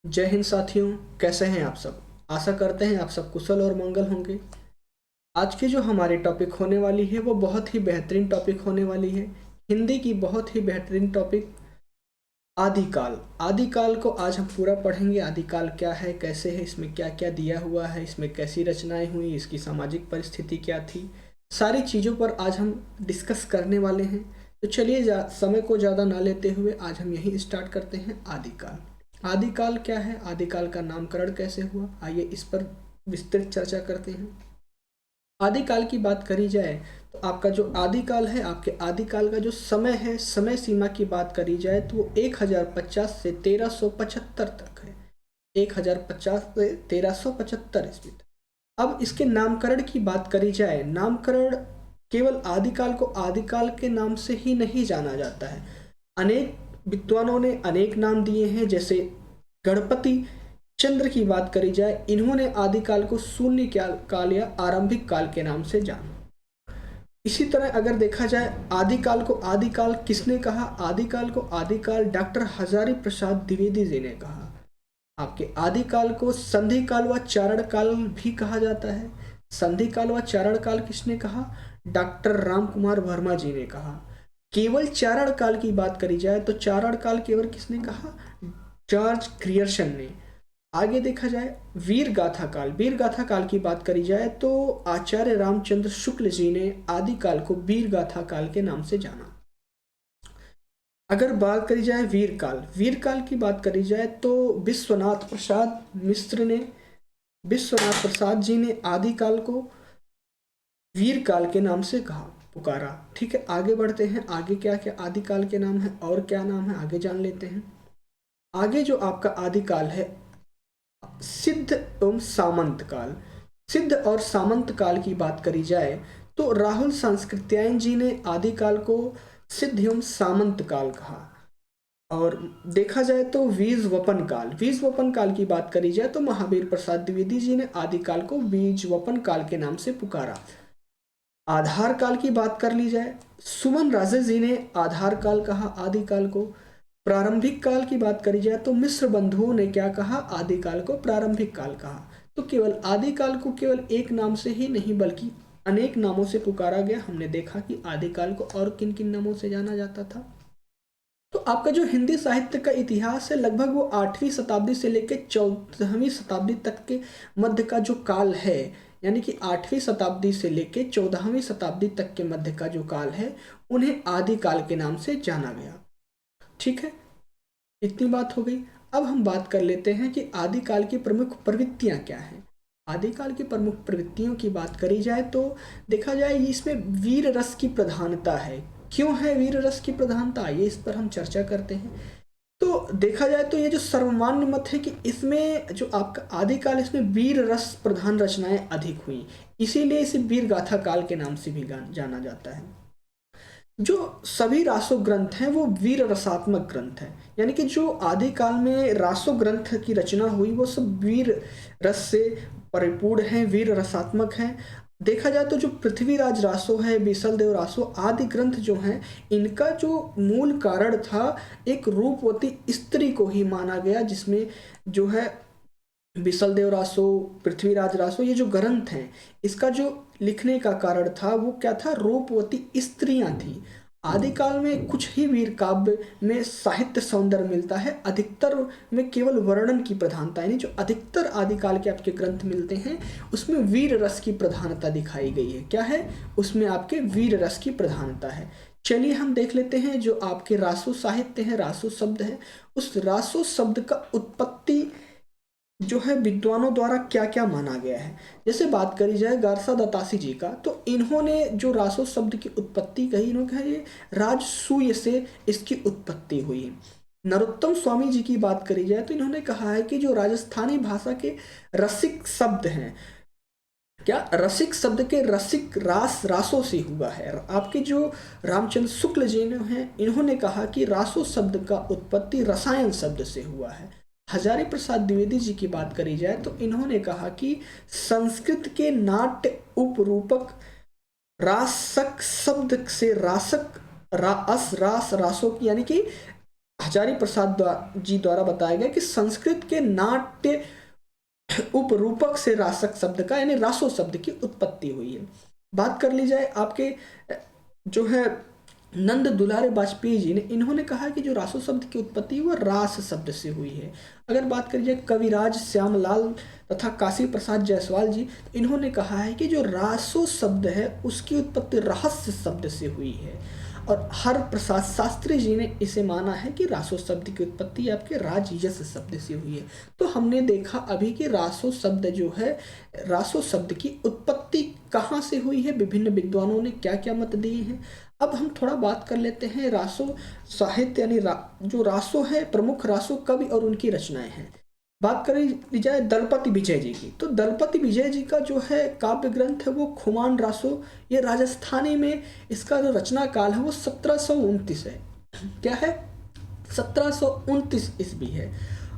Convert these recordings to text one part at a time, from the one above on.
जय हिंद साथियों, कैसे हैं आप सब। आशा करते हैं आप सब कुशल और मंगल होंगे। आज की जो हमारी टॉपिक होने वाली है वो बहुत ही बेहतरीन टॉपिक होने वाली है। हिंदी की बहुत ही बेहतरीन टॉपिक आदिकाल। आदिकाल को आज हम पूरा पढ़ेंगे। आदिकाल क्या है, कैसे है, इसमें क्या क्या दिया हुआ है, इसमें कैसी रचनाएं हुई, इसकी सामाजिक परिस्थिति क्या थी, सारी चीज़ों पर आज हम डिस्कस करने वाले हैं। तो चलिए समय को ज़्यादा ना लेते हुए आज हम यही स्टार्ट करते हैं। आदिकाल। आदिकाल क्या है, आदिकाल का नामकरण कैसे हुआ, आइए इस पर विस्तृत चर्चा करते हैं। आदिकाल की बात करी जाए तो आपका जो आदिकाल है, आपके आदिकाल का जो समय है, समय सीमा की बात करी जाए तो वो 1050 से 1375 तक है। 1050 से 1375 ईस्वी तक। अब इसके नामकरण की बात करी जाए, नामकरण केवल आदिकाल को आदिकाल के नाम से ही नहीं जाना जाता है। अनेक विद्वानों ने अनेक नाम दिए हैं। जैसे गणपति चंद्र की बात करी जाए, इन्होंने आदिकाल को शून्य काल या आरंभिक काल के नाम से जाना। इसी तरह अगर देखा जाए आदिकाल को आदिकाल किसने कहा, आदिकाल को आदिकाल डॉक्टर हजारी प्रसाद द्विवेदी जी ने कहा। आपके आदिकाल को संधि काल व चारण काल भी कहा जाता है। संधि काल व चारण काल किसने कहा, डॉक्टर राम कुमार वर्मा जी ने कहा। केवल चारण काल की बात करी जाए तो चारण काल केवल किसने कहा, जॉर्ज ग्रियर्सन ने। आगे देखा जाए वीर गाथा काल, वीर गाथा काल की बात करी जाए तो आचार्य रामचंद्र शुक्ल जी ने आदिकाल को वीर गाथा काल के नाम से जाना। अगर बात करी जाए वीर काल, वीर काल की बात करी जाए तो विश्वनाथ प्रसाद मिश्र ने, विश्वनाथ प्रसाद जी ने आदिकाल को वीर काल के नाम से कहा, पुकारा। ठीक है, आगे बढ़ते हैं। आगे क्या क्या आदिकाल के नाम है और क्या नाम है आगे जान लेते हैं। आगे जो आपका आदिकाल है सिद्ध एवं सामंत काल। सिद्ध और सामंत काल की बात करी जाए तो राहुल सांस्कृत्यायन जी ने आदिकाल को सिद्ध एवं सामंत काल कहा। और देखा जाए तो बीज वपन काल, बीज वपन काल की बात करी जाए तो महावीर प्रसाद द्विवेदी जी ने आदिकाल को बीज वपन काल के नाम से पुकारा। आधार काल की बात कर ली जाए, सुमन राजे जी ने आधार काल कहा आदिकाल को। प्रारंभिक काल की बात करी जाए तो मिश्र बंधुओं ने क्या कहा, आदिकाल को प्रारंभिक काल कहा। तो केवल आदिकाल को केवल एक नाम से ही नहीं बल्कि अनेक नामों से पुकारा गया। हमने देखा कि आदिकाल को और किन किन नामों से जाना जाता था। तो आपका जो हिंदी साहित्य का इतिहास है लगभग वो 8वीं शताब्दी से लेकर 14वीं शताब्दी तक के मध्य का जो काल है, यानी कि 8वीं शताब्दी से लेकर 14वीं शताब्दी तक के मध्य का जो काल है उन्हें आदिकाल के नाम से जाना गया। ठीक है, इतनी बात हो गई। अब हम बात कर लेते हैं कि आदिकाल की प्रमुख प्रवृत्तियां क्या हैं। आदिकाल की प्रमुख प्रवृत्तियों की बात करी जाए तो देखा जाए इसमें वीर रस की प्रधानता है। क्यों है वीर रस की प्रधानता, ये इस पर हम चर्चा करते हैं। तो देखा जाए तो ये जो सर्वमान्य मत है कि इसमें जो आपका आदिकाल, इसमें वीर रस प्रधान रचनाएं अधिक हुई, इसीलिए इसे वीर गाथा काल के नाम से भी जाना जाता है। जो सभी रासो ग्रंथ हैं वो वीर रसात्मक ग्रंथ हैं, यानी कि जो आदिकाल में रासो ग्रंथ की रचना हुई वो सब वीर रस से परिपूर्ण हैं, वीर रसात्मक हैं। देखा जाए तो जो पृथ्वीराज रासो है, बीसल देव रासो आदि ग्रंथ जो हैं, इनका जो मूल कारण था एक रूपवती स्त्री को ही माना गया, जिसमें जो है बिसल देव रासो, पृथ्वीराज रासो, ये जो ग्रंथ हैं इसका जो लिखने का कारण था वो क्या था, रूपवती स्त्रियां थी। आदिकाल में कुछ ही वीर काव्य में साहित्य सौंदर्य मिलता है, अधिकतर में केवल वर्णन की प्रधानता, यानी जो अधिकतर आदिकाल के आपके ग्रंथ मिलते हैं उसमें वीर रस की प्रधानता दिखाई गई है। क्या है, उसमें आपके वीर रस की प्रधानता है। चलिए हम देख लेते हैं जो आपके रासो साहित्य है, रासो शब्द है, उस रासो शब्द का उत्पत्ति जो है विद्वानों द्वारा क्या क्या माना गया है। जैसे बात करी जाए गारसा दत्तासी जी का, तो इन्होंने जो रासो शब्द की उत्पत्ति कही, इन्होंने कहा ये राजसूय से इसकी उत्पत्ति हुई है। नरोत्तम स्वामी जी की बात करी जाए तो इन्होंने कहा है कि जो राजस्थानी भाषा के रसिक शब्द हैं, क्या रसिक शब्द के रसिक रास रासों से हुआ है। आपके जो रामचंद्र शुक्ल जी ने हैं, इन्होंने कहा कि रासो शब्द का उत्पत्ति रसायन शब्द से हुआ है। हजारी प्रसाद द्विवेदी जी की बात करी जाए तो इन्होंने कहा कि संस्कृत के नाट्य उपरूपक रासक शब्द से रासक रास रास रासों की, यानी कि हजारी प्रसाद जी द्वारा बताया गया कि संस्कृत के नाट्य उपरूपक से रासक शब्द का यानी रासो शब्द की उत्पत्ति हुई है। बात कर ली जाए आपके जो है नंद दुलारे वाजपेयी जी ने, इन्होंने कहा कि जो रासो शब्द की उत्पत्ति वो रास शब्द से हुई है। अगर बात करी जाए कविराज श्यामलाल तथा काशी प्रसाद जायसवाल जी, इन्होंने कहा है कि जो रासो शब्द है उसकी उत्पत्ति रहस्य शब्द से हुई है। और हर प्रसाद शास्त्री जी ने इसे माना है कि रासो शब्द की उत्पत्ति आपके राजयश शब्द से हुई है। तो हमने देखा अभी कि रासो शब्द जो है, रासो शब्द की उत्पत्ति कहाँ से हुई है, विभिन्न विद्वानों ने क्या क्या मत दिए हैं। अब हम थोड़ा बात कर लेते हैं रासो साहित्य यानी जो रासो है, प्रमुख रासो कवि और उनकी रचनाएं हैं। बात करी जाए दलपति विजय जी की, तो दलपति विजय जी का जो है काव्य ग्रंथ है वो खुमान रासो, ये राजस्थानी में इसका जो रचना काल है वो 1729 है। क्या है? 1729 ईस्वी है।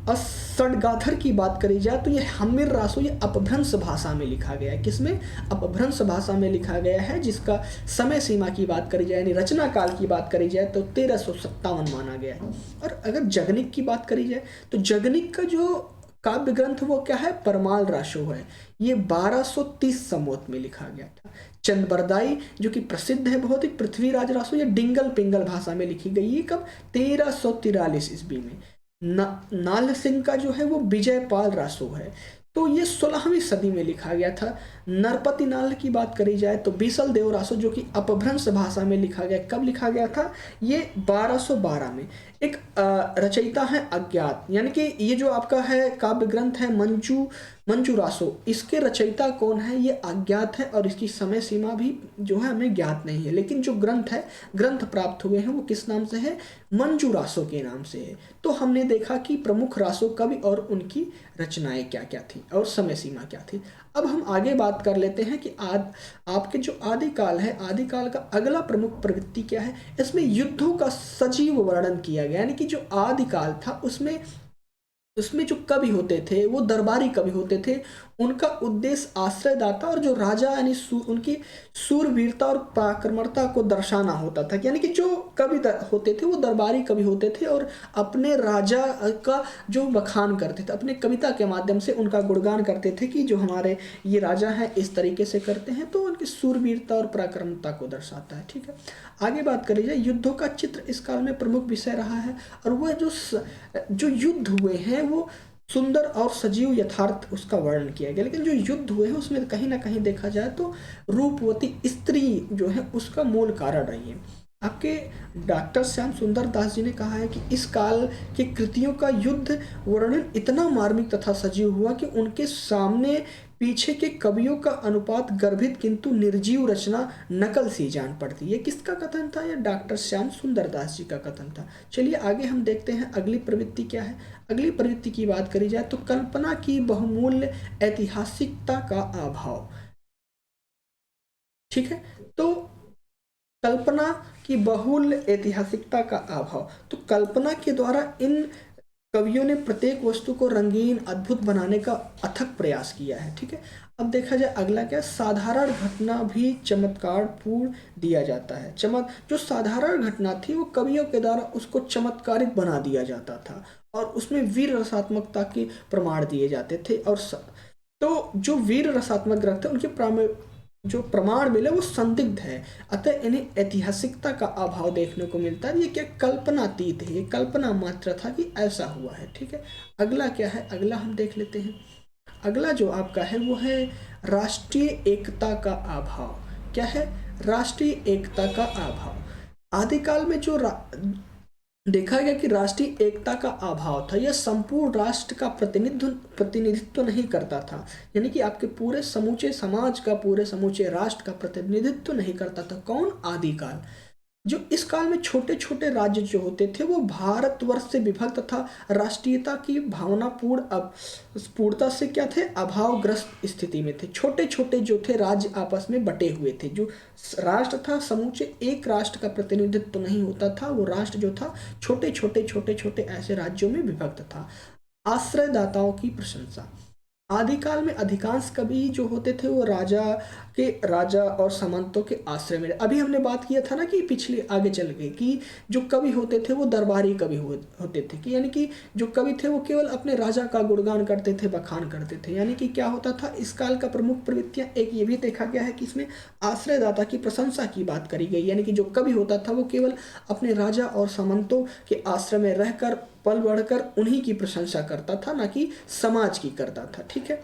और षडगाथर की बात करी जाए तो ये हम्मीर रासो ये अपभ्रंश भाषा में लिखा गया है। किसमें? अपभ्रंश भाषा में लिखा गया है, जिसका समय सीमा की बात करी जाए यानी रचना काल की बात करी जाए तो 1357 माना गया है। और अगर जगनिक की बात करी जाए तो जगनिक का जो काव्य ग्रंथ वो क्या है? परमाल रासो है। ये 1230 संवत में लिखा गया था। चंदबरदाई जो कि प्रसिद्ध है बहुत ही, पृथ्वीराज रासो, ये डिंगल पिंगल भाषा में लिखी गई है। कब? 1343 ईस्वी में। नाल सिंह का जो है वो विजयपाल रासो है, तो ये 16वीं सदी में लिखा गया था। नरपति नाल की बात करी जाए तो बीसल देव रासो जो कि अपभ्रंश भाषा में लिखा गया। कब लिखा गया था? ये 1212 में। एक रचयिता है अज्ञात, यानी कि ये जो आपका है काव्य ग्रंथ है मंजू रासो, इसके रचयिता कौन है ये अज्ञात है और इसकी समय सीमा भी जो है हमें ज्ञात नहीं है। लेकिन जो ग्रंथ प्राप्त हुए हैं वो किस नाम से है? मंजू रासो के नाम से है। तो हमने देखा कि प्रमुख रासो कवि और उनकी रचनाएं क्या क्या थी और समय सीमा क्या थी। अब हम आगे बात कर लेते हैं कि आपके जो आदिकाल है, आदिकाल का अगला प्रमुख प्रवृत्ति क्या है? इसमें युद्धों का सजीव वर्णन किया गया, यानी कि जो आदिकाल था उसमें जो कवि होते थे वो दरबारी कवि होते थे। उनका उद्देश्य आश्रयदाता और जो राजा यानी उनकी सूरवीरता और पराक्रमता को दर्शाना होता था। यानी कि जो कवि होते थे वो दरबारी कवि होते थे और अपने राजा का जो बखान करते थे, अपने कविता के माध्यम से उनका गुणगान करते थे कि जो हमारे ये राजा हैं इस तरीके से करते हैं, तो उनकी सूरवीरता और पराक्रमता को दर्शाता है। ठीक है, आगे बात करी जाए, युद्धों का चित्र इस काल में प्रमुख विषय रहा है। और वह जो युद्ध हुए हैं वो सुंदर और सजीव यथार्थ उसका वर्णन किया गया। लेकिन जो युद्ध हुए हैं उसमें कहीं ना कहीं देखा जाए तो रूपवती स्त्री जो है उसका मूल कारण रही है। आपके डॉक्टर श्याम सुंदर दास जी ने कहा है कि इस काल की कृतियों का युद्ध वर्णन इतना मार्मिक तथा सजीव हुआ कि उनके सामने पीछे के कवियों का अनुपात गर्भित किंतु निर्जीव रचना नकल सी जान पड़ती है। किसका कथन था? यह डॉक्टर श्याम सुंदर दास जी का कथन था। चलिए आगे हम देखते हैं अगली प्रवृत्ति क्या है। अगली प्रवृत्ति की बात करी जाए तो कल्पना की बहुमूल्य ऐतिहासिकता का अभाव। ठीक है, तो कल्पना की बहुल्य ऐतिहासिकता का अभाव, तो कल्पना के द्वारा इन कवियों ने प्रत्येक वस्तु को रंगीन अद्भुत बनाने का अथक प्रयास किया है। ठीक है, अब देखा जाए अगला क्या, साधारण घटना भी चमत्कार पूर्ण दिया जाता है। जो साधारण घटना थी वो कवियों के द्वारा उसको चमत्कारिक बना दिया जाता था और उसमें वीर रसात्मकता के प्रमाण दिए जाते थे। और तो जो वीर रसात्मक ग्रंथ थे उनके जो प्रमाण मिले वो संदिग्ध है, अतः इन्हें ऐतिहासिकता का अभाव देखने को मिलता है। ये क्या कल्पनातीत है, ये कल्पना मात्र था कि ऐसा हुआ है। ठीक है, अगला क्या है, अगला हम देख लेते हैं। अगला जो आपका है वो है राष्ट्रीय एकता का अभाव। क्या है? राष्ट्रीय एकता का अभाव। आदिकाल में जो देखा गया कि राष्ट्रीय एकता का अभाव था, यह संपूर्ण राष्ट्र का प्रतिनिधित्व नहीं करता था, यानी कि आपके पूरे समूचे समाज का, पूरे समूचे राष्ट्र का प्रतिनिधित्व नहीं करता था। कौन? आदिकाल। जो इस काल में छोटे छोटे राज्य जो होते थे वो भारतवर्ष से विभक्त तथा राष्ट्रीयता की भावना पूर्णता से क्या थे? अभावग्रस्त स्थिति में थे। छोटे छोटे जो थे राज्य आपस में बटे हुए थे। जो राष्ट्र था समूचे एक राष्ट्र का प्रतिनिधित्व नहीं होता था, वो राष्ट्र जो था छोटे छोटे ऐसे राज्यों में विभक्त था। आश्रयदाताओं की प्रशंसा, आदिकाल में अधिकांश कवि जो होते थे वो राजा और सामंतों के आश्रय में। अभी हमने बात किया था ना कि पिछले आगे चल के कि जो कवि होते थे वो दरबारी कवि होते थे, कि यानी कि जो कवि थे वो केवल अपने राजा का गुणगान करते थे, बखान करते थे। यानी कि क्या होता था, इस काल का प्रमुख प्रवृत्तियां, एक ये भी देखा गया है कि इसमें आश्रयदाता की प्रशंसा की बात करी गई। यानी कि जो कवि होता था वो केवल अपने राजा और सामंतों के आश्रय में रहकर पल बढ़कर उन्हीं की प्रशंसा करता था, ना कि समाज की करता था। ठीक है,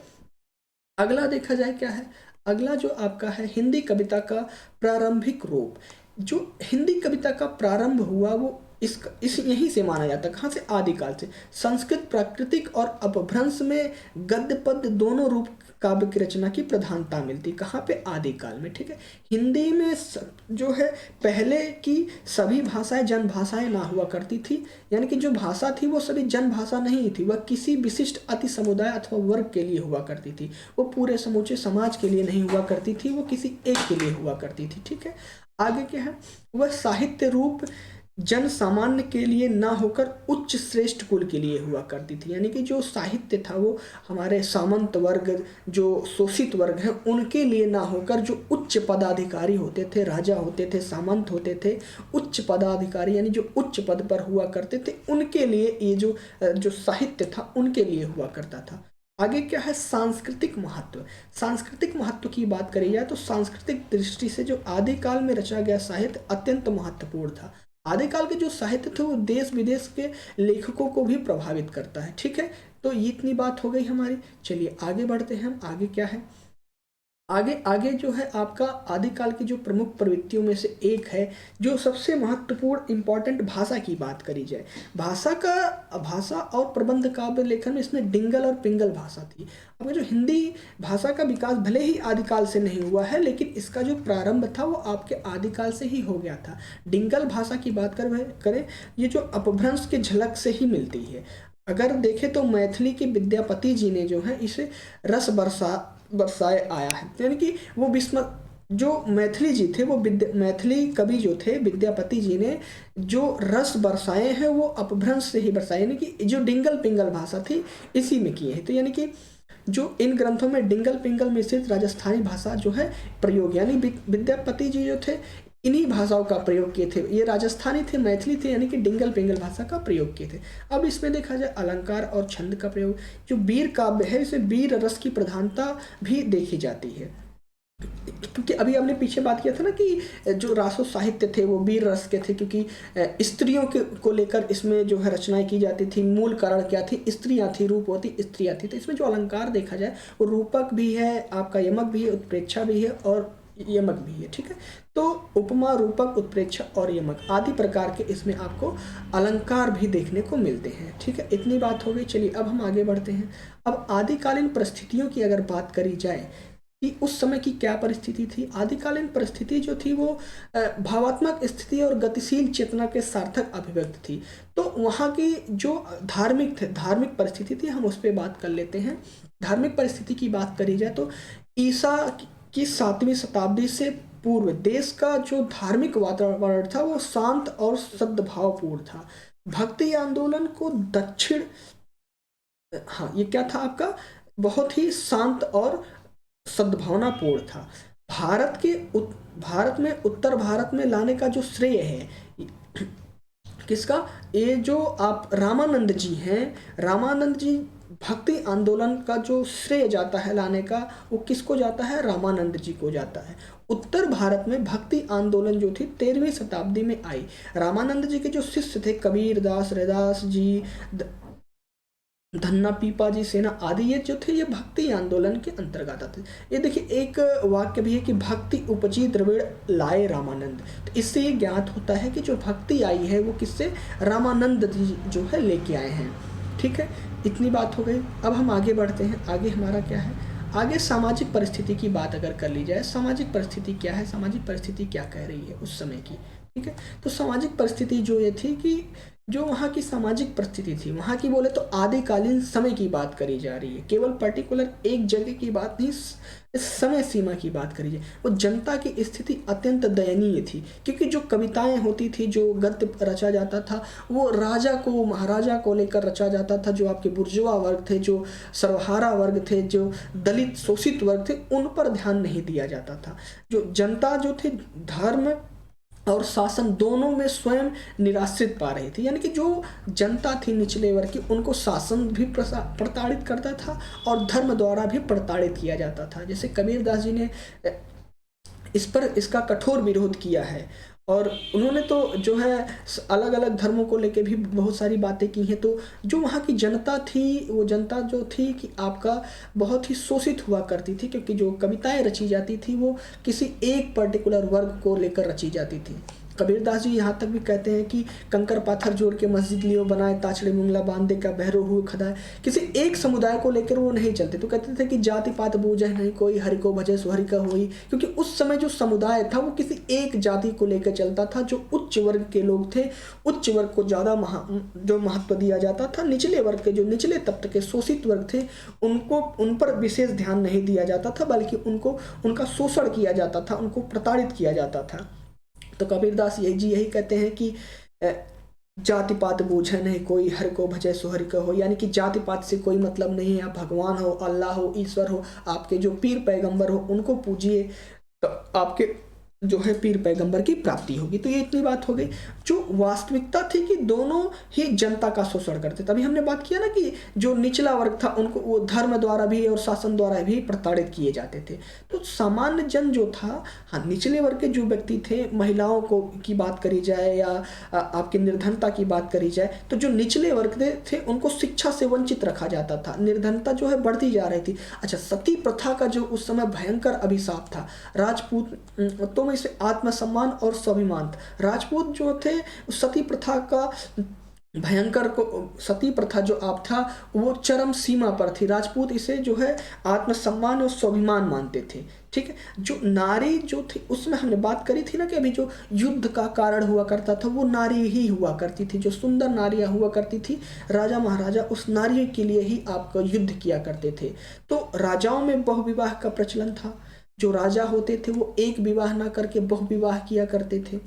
अगला देखा जाए क्या है। अगला जो आपका है हिंदी कविता का प्रारंभिक रूप। जो हिंदी कविता का प्रारंभ हुआ वो इस यहीं से माना जाता है। कहाँ से? आदिकाल से। संस्कृत प्राकृतिक और अपभ्रंश में गद्य पद्य दोनों रूप काव्य की रचना की प्रधानता मिलती। कहाँ पे? आदिकाल में। ठीक है, हिंदी में जो है पहले की सभी भाषाएं जन भाषाएं ना हुआ करती थी। यानी कि जो भाषा थी वो सभी जन भाषा नहीं थी, वह किसी विशिष्ट अति समुदाय अथवा वर्ग के लिए हुआ करती थी। वो पूरे समूचे समाज के लिए नहीं हुआ करती थी, वो किसी एक के लिए हुआ करती थी। ठीक है, आगे क्या है, वह साहित्य रूप जन सामान्य के लिए ना होकर उच्च श्रेष्ठ कुल के लिए हुआ करती थी। यानी कि जो साहित्य था वो हमारे सामंत वर्ग, जो शोषित वर्ग हैं, उनके लिए ना होकर जो उच्च पदाधिकारी होते थे, राजा होते थे, सामंत होते थे, उच्च पदाधिकारी यानी जो उच्च पद पर हुआ करते थे, उनके लिए ये जो साहित्य था उनके लिए हुआ करता था। आगे क्या है, सांस्कृतिक महत्व। सांस्कृतिक महत्व की बात करी जाए तो सांस्कृतिक दृष्टि से जो आदिकाल में रचा गया साहित्य अत्यंत महत्वपूर्ण था। आदिकाल के जो साहित्य थे वो देश विदेश के लेखकों को भी प्रभावित करता है। ठीक है, तो ये इतनी बात हो गई हमारी। चलिए आगे बढ़ते हैं हम। आगे क्या है, आगे जो है आपका आदिकाल की जो प्रमुख प्रवृत्तियों में से एक है, जो सबसे महत्वपूर्ण इंपॉर्टेंट, भाषा की बात करी जाए। भाषा और प्रबंध काव्य लेखन में इसमें डिंगल और पिंगल भाषा थी। अब जो हिंदी भाषा का विकास भले ही आदिकाल से नहीं हुआ है, लेकिन इसका जो प्रारंभ था वो आपके आदिकाल से ही हो गया था। डिंगल भाषा की बात करें, ये जो अपभ्रंश के झलक से ही मिलती है। अगर देखें तो मैथिली के विद्यापति जी ने जो है इसे रस बरसाए आया है। यानी कि वो जो मैथिली जी थे, वो मैथिली कवि जो थे विद्यापति जी ने जो रस बरसाए हैं वो अपभ्रंश से ही बरसाए। यानी कि जो डिंगल पिंगल भाषा थी इसी में किए हैं। तो यानी कि जो इन ग्रंथों में डिंगल पिंगल मिश्रित राजस्थानी भाषा जो है प्रयोग, यानी विद्यापति जी जो थे इन्हीं भाषाओं का प्रयोग किए थे। ये राजस्थानी थे, मैथिली थे, यानी कि डिंगल पिंगल भाषा का प्रयोग किए थे। अब इसमें देखा जाए अलंकार और छंद का प्रयोग। जो वीर काव्य है इसमें वीर रस की प्रधानता भी देखी जाती है, क्योंकि अभी हमने पीछे बात किया था ना कि जो रासो साहित्य थे वो वीर रस के थे, क्योंकि स्त्रियों को लेकर इसमें जो है रचनाएं की जाती थी। मूल कारण क्या थी? स्त्रियां थी, रूपवती स्त्रियां थी। तो इसमें जो अलंकार देखा जाए वो रूपक भी है, आपका यमक भी है, उत्प्रेक्षा भी है और यमक भी है। ठीक है, तो उपमा, रूपक, उत्प्रेक्षा और यमक आदि प्रकार के इसमें आपको अलंकार भी देखने को मिलते हैं। ठीक है, इतनी बात हो गई। चलिए अब हम आगे बढ़ते हैं। अब आदिकालीन परिस्थितियों की अगर बात करी जाए कि उस समय की क्या परिस्थिति थी। आदिकालीन परिस्थिति जो थी वो भावात्मक स्थिति और गतिशील चेतना के सार्थक अभिव्यक्त थी। तो वहाँ की जो धार्मिक परिस्थिति थी, हम उस पर बात कर लेते हैं। धार्मिक परिस्थिति की बात करी जाए तो ईसा की 7वीं शताब्दी से पूर्व देश का जो धार्मिक वातावरण था वो शांत और सद्भावपूर्ण था। भक्ति आंदोलन को ये क्या था आपका, बहुत ही शांत और सद्भावनापूर्ण था। भारत में उत्तर भारत में लाने का जो श्रेय है किसका, ये जो आप रामानंद जी हैं, रामानंद जी भक्ति आंदोलन का जो श्रेय जाता है लाने का, वो किसको जाता है? रामानंद जी को जाता है। उत्तर भारत में भक्ति आंदोलन जो थी 13वीं शताब्दी में आई। रामानंद जी के जो शिष्य थे कबीर दास, रैदास जी, धन्ना पीपा जी, सेना आदि, ये जो थे ये भक्ति आंदोलन के अंतर्गत आते। ये देखिए एक वाक्य भी है कि भक्ति उपजी द्रविड़ लाए रामानंद। तो इससे ये ज्ञात होता है कि जो भक्ति आई है वो किससे? रामानंद जी जो है लेके आए हैं। ठीक है, इतनी बात हो गई। अब हम आगे बढ़ते हैं। आगे हमारा क्या है, आगे सामाजिक परिस्थिति की बात अगर कर ली जाए, सामाजिक परिस्थिति क्या है, सामाजिक परिस्थिति क्या कह रही है उस समय की। ठीक है, तो सामाजिक परिस्थिति जो ये थी कि जो वहाँ की सामाजिक परिस्थिति थी, वहाँ की बोले तो आदिकालीन समय की बात करी जा रही है, केवल पर्टिकुलर एक जगह की बात नहीं, इस समय सीमा की बात करी जाए। वो जनता की स्थिति अत्यंत दयनीय थी, क्योंकि जो कविताएं होती थी, जो गद्य रचा जाता था, वो राजा को, महाराजा को लेकर रचा जाता था। जो आपके बुर्जुआ वर्ग थे, जो सर्वहारा वर्ग थे, जो दलित शोषित वर्ग थे, उन पर ध्यान नहीं दिया जाता था। जो जनता जो थी, धर्म और शासन दोनों में स्वयं निराश्रित पा रही थी। यानी कि जो जनता थी निचले वर्ग की, उनको शासन भी प्रताड़ित करता था और धर्म द्वारा भी प्रताड़ित किया जाता था। जैसे कबीरदास जी ने इस पर इसका कठोर विरोध किया है, और उन्होंने तो जो है अलग अलग धर्मों को लेके भी बहुत सारी बातें की हैं। तो जो वहाँ की जनता थी, वो जनता जो थी कि आपका बहुत ही शोषित हुआ करती थी, क्योंकि जो कविताएं रची जाती थी वो किसी एक पर्टिकुलर वर्ग को लेकर रची जाती थी। कबीरदास जी यहाँ तक भी कहते हैं कि कंकर पाथर जोड़ के मस्जिद लियो बनाए, ताछड़े मुंगला बांधे का बहरो हुए खदाए। किसी एक समुदाय को लेकर वो नहीं चलते। तो कहते थे कि जाति पात बूझे नहीं कोई, हरि को भजे सो हरि का होई। क्योंकि उस समय जो समुदाय था वो किसी एक जाति को लेकर चलता था। जो उच्च वर्ग के लोग थे, उच्च वर्ग को ज़्यादा जो महत्व दिया जाता था। निचले वर्ग के, जो निचले तबके के शोषित वर्ग थे, उनको, उन पर विशेष ध्यान नहीं दिया जाता था, बल्कि उनको, उनका शोषण किया जाता था, उनको प्रताड़ित किया जाता था। तो कबीरदास यही कहते हैं कि जाति पात बूझे नहीं कोई, हर को भजे सो हरि का हो। यानी कि जाति पात से कोई मतलब नहीं है। आप भगवान हो, अल्लाह हो, ईश्वर हो, आपके जो पीर पैगंबर हो, उनको पूजिए, तो आपके जो है पीर पैगंबर की प्राप्ति होगी। तो ये इतनी बात हो गई। जो वास्तविकता थी कि दोनों ही जनता का शोषण करते। तभी हमने बात किया ना कि जो निचला वर्ग था, उनको वो धर्म द्वारा भी और शासन द्वारा भी प्रताड़ित किए जाते थे। तो सामान्य जन जो था, हाँ, निचले वर्ग के जो व्यक्ति थे, महिलाओं को की बात करी जाए या आपकी निर्धनता की बात करी जाए, तो जो निचले वर्ग थे उनको शिक्षा से वंचित रखा जाता था। निर्धनता जो है बढ़ती जा रही थी। अच्छा, सती प्रथा का जो उस समय भयंकर अभिशाप था, राजपूत तो इसे आत्मसम्मान और स्वाभिमान, राजपूत जो थे सती प्रथा का भयंकर को, सती प्रथा जो आप था वो चरम सीमा पर थी। राजपूत इसे जो है आत्मसम्मान और स्वाभिमान मानते थे। ठीक है, जो नारी जो थी, उसमें हमने बात करी थी ना कि अभी जो युद्ध का कारण हुआ करता था वो नारी ही हुआ करती थी। जो सुंदर नारियां हुआ करती थी, राजा महाराजा उस नारी के लिए ही आपका युद्ध किया करते थे। तो राजाओं में बहुविवाह का प्रचलन था। जो राजा होते थे वो एक विवाह ना करके बहुविवाह किया करते थे।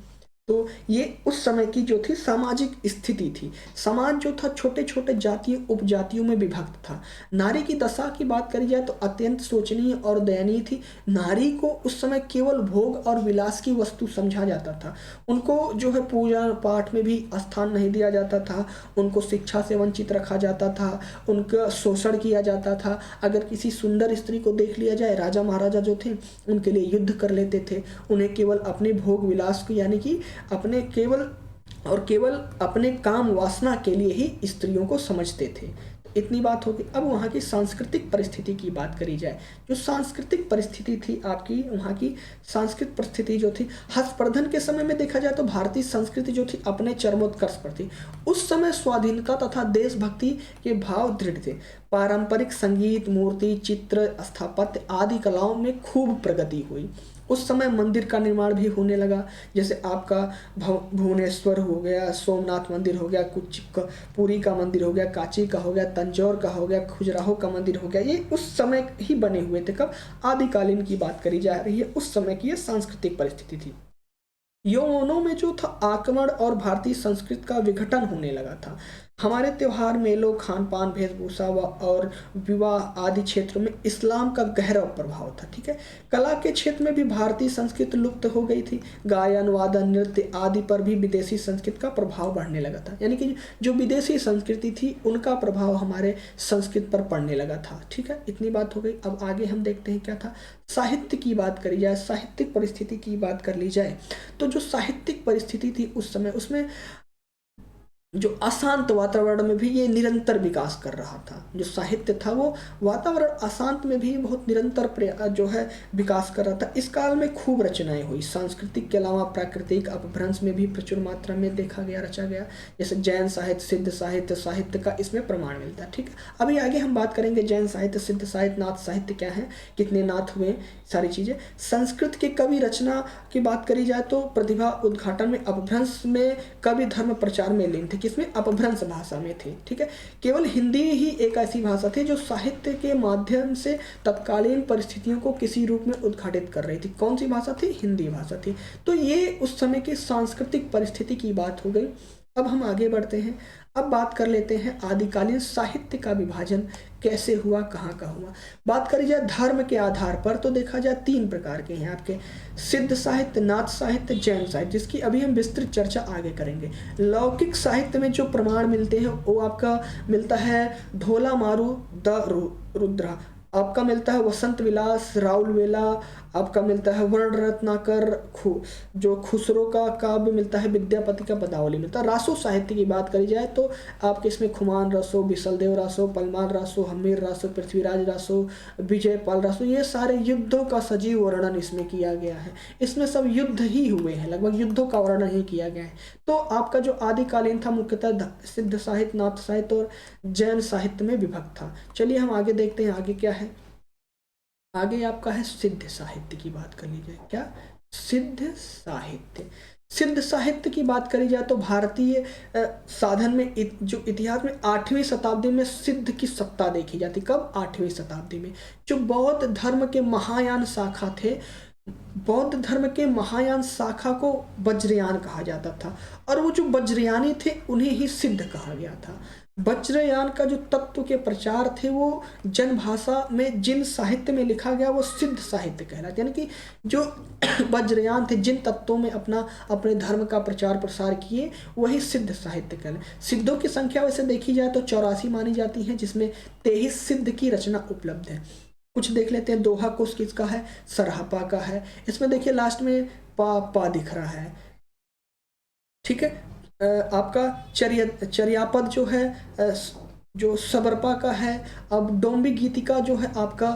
तो ये उस समय की जो थी सामाजिक स्थिति थी। समाज जो था छोटे छोटे जातीय उपजातियों में विभक्त था। नारी की दशा की बात करी जाए तो अत्यंत शोचनीय और दयनीय थी। नारी को उस समय केवल भोग और विलास की वस्तु समझा जाता था। उनको जो है पूजा पाठ में भी स्थान नहीं दिया जाता था। उनको शिक्षा से वंचित रखा जाता था, उनका शोषण किया जाता था। अगर किसी सुंदर स्त्री को देख लिया जाए, राजा महाराजा जो थे उनके लिए युद्ध कर लेते थे। उन्हें केवल अपने भोग विलास को, यानी कि अपने केवल अपने काम वासना के लिए ही स्त्रियों को समझते थे। तो इतनी बात होगी। अब वहाँ की सांस्कृतिक परिस्थिति की बात करी जाए। जो सांस्कृतिक परिस्थिति थी आपकी, वहाँ की सांस्कृतिक परिस्थिति जो थी, हर्षवर्धन के समय में देखा जाए तो भारतीय संस्कृति जो थी अपने चरमोत्कर्ष पर थी। उस समय स्वाधीनता तथा देशभक्ति के भाव दृढ़ थे। पारंपरिक संगीत, मूर्ति, चित्र, स्थापत्य आदि कलाओं में खूब प्रगति हुई। उस समय मंदिर का निर्माण भी होने लगा। जैसे आपका भुवनेश्वर हो गया, सोमनाथ मंदिर हो गया, पुरी का मंदिर हो गया, कांची का हो गया, तंजौर का हो गया, खजुराहो का मंदिर हो गया। ये उस समय ही बने हुए थे। कब? आदिकालीन की बात करी जा रही है। उस समय की ये सांस्कृतिक परिस्थिति थी। यौवनों में जो था आक्रमण और भारतीय संस्कृति का विघटन होने लगा था। हमारे त्योहार, मेलों, खान पान, वेशभूषा और विवाह आदि क्षेत्रों में इस्लाम का गहरा प्रभाव था। ठीक है, कला के क्षेत्र में भी भारतीय संस्कृति लुप्त हो गई थी। गायन, वादन, नृत्य आदि पर भी विदेशी संस्कृति का प्रभाव बढ़ने लगा था। यानी कि जो विदेशी संस्कृति थी उनका प्रभाव हमारे संस्कृति पर पड़ने लगा था। ठीक है, इतनी बात हो गई। अब आगे हम देखते हैं क्या था। साहित्य की बात करी जाए, साहित्यिक परिस्थिति की बात कर ली जाए, तो जो साहित्यिक परिस्थिति थी उस समय, उसमें जो अशांत वातावरण में भी ये निरंतर विकास कर रहा था। जो साहित्य था वो वातावरण अशांत में भी बहुत निरंतर जो है विकास कर रहा था। इस काल में खूब रचनाएं हुई। सांस्कृतिक के अलावा प्राकृतिक अपभ्रंश में भी प्रचुर मात्रा में देखा गया, रचा गया। जैसे जैन साहित्य, सिद्ध साहित्य का इसमें प्रमाण मिलता है। ठीक है, अभी आगे हम बात करेंगे जैन साहित्य, सिद्ध साहित्य, नाथ साहित्य क्या है, कितने नाथ हुए, सारी चीजें। संस्कृत के कवि रचना की बात करी जाए तो प्रतिभा उद्घाटन में, अपभ्रंश में कवि धर्म प्रचार में लीन थे। किसमें, अपभ्रंश भाषा में थी। ठीक है, केवल हिंदी ही एक ऐसी भाषा थी जो साहित्य के माध्यम से तत्कालीन परिस्थितियों को किसी रूप में उद्घाटित कर रही थी। कौन सी भाषा थी, हिंदी भाषा थी। तो ये उस समय की सांस्कृतिक परिस्थिति की बात हो गई। अब हम आगे बढ़ते हैं, अब बात कर लेते हैं आदिकालीन साहित्य का विभाजन कैसे हुआ, कहाँ हुआ। बात करी जाए धर्म के आधार पर तो देखा जाए 3 प्रकार के हैं आपके, सिद्ध साहित्य, नाथ साहित्य, जैन साहित्य, जिसकी अभी हम विस्तृत चर्चा आगे करेंगे। लौकिक साहित्य में जो प्रमाण मिलते हैं वो आपका मिलता है ढोला मारू द रुद्रा, आपका मिलता है वसंत विलास, राउल वेला, आपका मिलता है वर्ण रत्नाकर, जो खुसरो का काव्य मिलता है, विद्यापति का पदावली मिलता है। रासो साहित्य की बात करी जाए तो आपके इसमें खुमान रासो, बिसलदेव रासो, पलमार रासो, हमीर रासो, पृथ्वीराज रासो, विजयपाल रासो, ये सारे युद्धों का सजीव वर्णन इसमें किया गया है। इसमें सब युद्ध ही हुए हैं, लगभग युद्धों का वर्णन ही किया गया है। तो आपका जो आदिकालीन था मुख्यतः सिद्ध साहित्य, नाथ साहित्य और जैन साहित्य में विभक्त था। चलिए हम आगे देखते हैं आगे क्या है। आगे आपका है सिद्ध साहित्य की बात कर ली जाए। क्या, सिद्ध साहित्य। सिद्ध साहित्य की बात करी जाए तो भारतीय साधन में जो इतिहास में 8वीं शताब्दी में सिद्ध की सत्ता देखी जाती। कब, 8वीं शताब्दी में। जो बौद्ध धर्म के महायान शाखा थे, बौद्ध धर्म के महायान शाखा को वज्रयान कहा जाता था, और वो जो वज्रयानी थे उन्हें ही सिद्ध कहा गया था। वज्रयान का जो तत्व के प्रचार थे वो जन भाषा में जिन साहित्य में लिखा गया वो सिद्ध साहित्य कहलाते, यानी कि जो वज्रयान थे जिन तत्वों में अपने धर्म का प्रचार प्रसार किए वही सिद्ध साहित्य कहलाते। सिद्धों की संख्या वैसे देखी जाए तो 84 मानी जाती है, जिसमें 23 सिद्ध की रचना उपलब्ध है। कुछ देख लेते हैं। दोहा कुश किसका है, सरहपा का है। इसमें देखिए लास्ट में पा दिख रहा है। ठीक है, आपका चर्यापद जो है जो सबरपा का है। अब डोम्बी गीतिका जो है आपका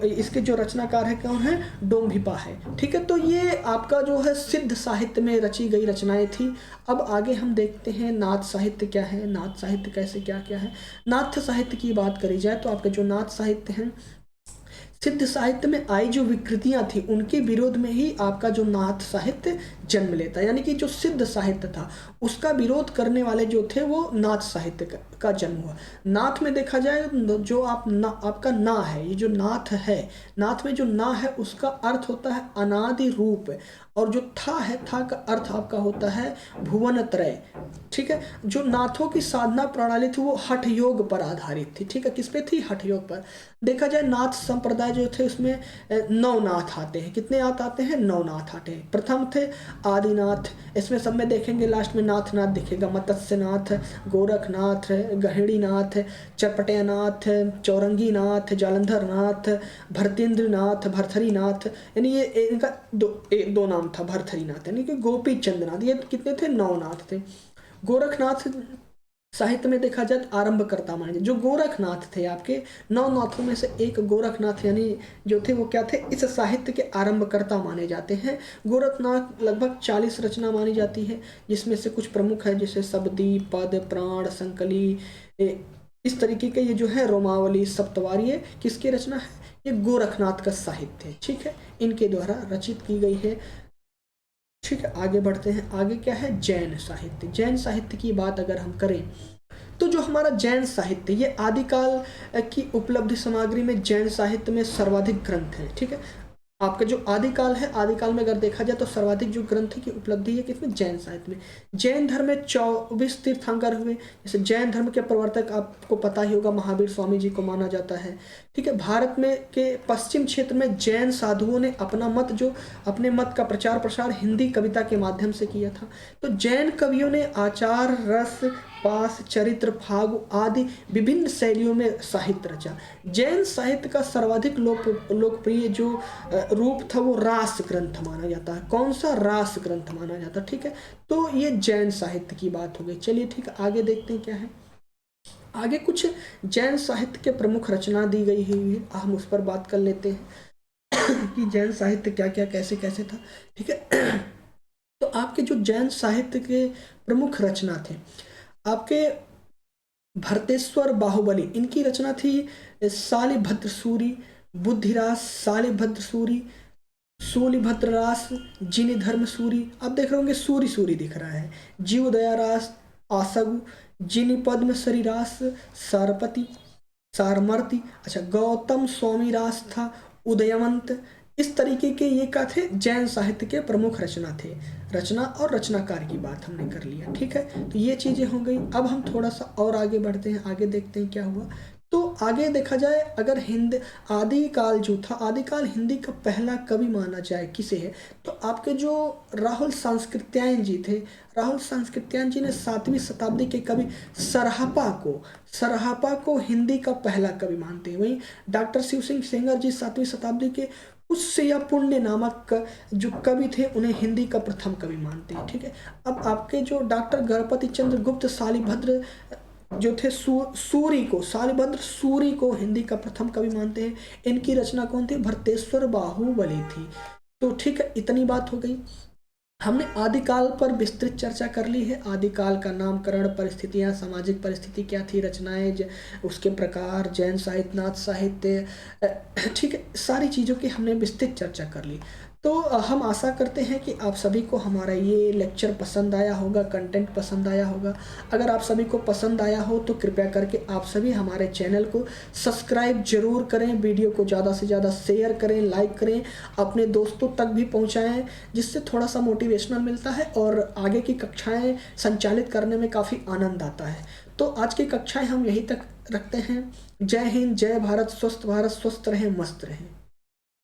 इसके जो रचनाकार है कौन है, डोम्भिपा है। ठीक है, तो ये आपका जो है सिद्ध साहित्य में रची गई रचनाएं थी। अब आगे हम देखते हैं नाथ साहित्य क्या है, नाथ साहित्य कैसे क्या क्या है। नाथ साहित्य की बात करी जाए तो आपके जो नाथ साहित्य हैं, सिद्ध साहित्य में आई जो विकृतियां थी उनके विरोध में ही आपका जो नाथ साहित्य जन्म लेता, यानी कि जो सिद्ध साहित्य था उसका विरोध करने वाले जो थे वो नाथ साहित्य का जन्म हुआ। नाथ में देखा जाए जो आपका ना है, ये जो नाथ है, नाथ में जो ना है उसका अर्थ होता है अनादि रूप, और जो था है, था का अर्थ आपका होता है भुवन त्रय। ठीक है, जो नाथों की साधना प्रणाली थी वो हठ योग पर आधारित थी। ठीक है, किस पे थी, हठ योग पर। देखा जाए नाथ संप्रदाय जो थे उसमें 9 नाथ आते हैं। कितने आते हैं, 9 नाथ आते हैं। प्रथम थे आदिनाथ, इसमें सब में देखेंगे लास्ट में नाथ दिखेगा, मत्स्यनाथ, गोरखनाथ, गहिड़ीनाथ, चपटयनाथ, चौरंगीनाथ, जालंधरनाथ, भरतेंद्रनाथ, भरथरीनाथ, यानी ये इनका दो नाम था, भरथरीनाथ यानी कि गोपी चंद्रनाथ। ये कितने थे, 9 नाथ थे। गोरखनाथ साहित्य में देखा जाए तो आरंभकर्ता माने जो गोरखनाथ थे, आपके 9 नाथों में से एक गोरखनाथ यानी जो थे वो क्या थे, इस साहित्य के आरंभकर्ता माने जाते हैं। गोरखनाथ लगभग 40 रचना मानी जाती है, जिसमें से कुछ प्रमुख है जैसे शब्दी, पद, प्राण, संकली, इस तरीके के ये जो है रोमावली, सप्तवारी, किसकी रचना है, ये गोरखनाथ का साहित्य है। ठीक है, इनके द्वारा रचित की गई है। ठीक है, आगे बढ़ते हैं। आगे क्या है, जैन साहित्य। जैन साहित्य की बात अगर हम करें तो जो हमारा जैन साहित्य, ये आदिकाल की उपलब्ध सामग्री में जैन साहित्य में सर्वाधिक ग्रंथ हैं। ठीक है, आपका जो आदिकाल है, आदिकाल में अगर देखा जाए तो सर्वाधिक जो ग्रंथ की उपलब्धि है किसमें, जैन साहित्य में। जैन धर्म में 24 तीर्थंकर हुए। जैसे जैन धर्म के प्रवर्तक आपको पता ही होगा महावीर स्वामी जी को माना जाता है। ठीक है, भारत में के पश्चिम क्षेत्र में जैन साधुओं ने अपने मत का प्रचार प्रसार हिंदी कविता के माध्यम से किया था। तो जैन कवियों ने आचार, रस, पास, चरित्र, फागु आदि विभिन्न शैलियों में साहित्य रचा। जैन साहित्य का सर्वाधिक लोकप्रिय जो रूप था वो रास ग्रंथ माना जाता है। कौन सा, रास ग्रंथ माना जाता है। ठीक है, तो ये जैन साहित्य की बात हो गई। चलिए ठीक है, आगे देखते हैं क्या है। आगे कुछ जैन साहित्य के प्रमुख रचना दी गई है, हम उस पर बात कर लेते हैं कि जैन साहित्य क्या क्या कैसे कैसे था। ठीक है, तो आपके जो जैन साहित्य के प्रमुख रचना थे, आपके भरतेश्वर बाहुबली, इनकी रचना थी शालिभद्र सूरी, बुद्धिराज, शालिभद्र सूरी, सूलिभद्र रास, जिनि धर्म सूरी, आप देख रहे होंगे सूरी सूरी दिख रहा है। जीव दया रास, आसगु, जिनि पद्म सरी रास, सरपति सारमर्ति। अच्छा, गौतम स्वामी रास था, उदयवंत। इस तरीके के ये क्या थे, जैन साहित्य के प्रमुख रचना थे। रचना और रचनाकार की बात हमने कर लिया, ठीक है। तो ये चीजें हो गई। अब हम थोड़ा सा और आगे बढ़ते हैं, आगे देखते हैं क्या हुआ। तो आगे देखा जाए, अगर हिंद आदिकाल जो था, आदिकाल हिंदी का पहला कवि माना जाए किसे है, तो आपके जो राहुल सांस्कृत्यायन जी थे, राहुल सांस्कृत्यायन जी ने 7वीं शताब्दी के कवि सरहापा को हिंदी का पहला कवि मानते हैं। वहीं डॉक्टर शिव सिंह सेंगर जी 7वीं शताब्दी के उससे या पुण्य नामक जो कवि थे, उन्हें हिंदी का प्रथम कवि मानते हैं, ठीक है। अब आपके जो डॉक्टर गणपति चंद्र गुप्त शालिभद्र जो थे, शालिभद्र सूरी को हिंदी का प्रथम कवि मानते हैं। इनकी रचना कौन थी, भरतेश्वर बाहुबली थी। तो ठीक है, इतनी बात हो गई। हमने आदिकाल पर विस्तृत चर्चा कर ली है। आदिकाल का नामकरण, परिस्थितियाँ, सामाजिक परिस्थिति क्या थी, रचनाएं, उसके प्रकार, जैन साहित्य, नाथ साहित्य, ठीक है, सारी चीज़ों की हमने विस्तृत चर्चा कर ली। तो हम आशा करते हैं कि आप सभी को हमारा ये लेक्चर पसंद आया होगा, कंटेंट पसंद आया होगा। अगर आप सभी को पसंद आया हो तो कृपया करके आप सभी हमारे चैनल को सब्सक्राइब जरूर करें, वीडियो को ज़्यादा से ज़्यादा शेयर करें, लाइक करें, अपने दोस्तों तक भी पहुँचाएँ, जिससे थोड़ा सा मोटिवेशनल मिलता है और आगे की कक्षाएँ संचालित करने में काफ़ी आनंद आता है। तो आज की कक्षाएँ हम यहीं तक रखते हैं। जय हिंद, जय भारत, स्वस्थ रहें, मस्त रहें।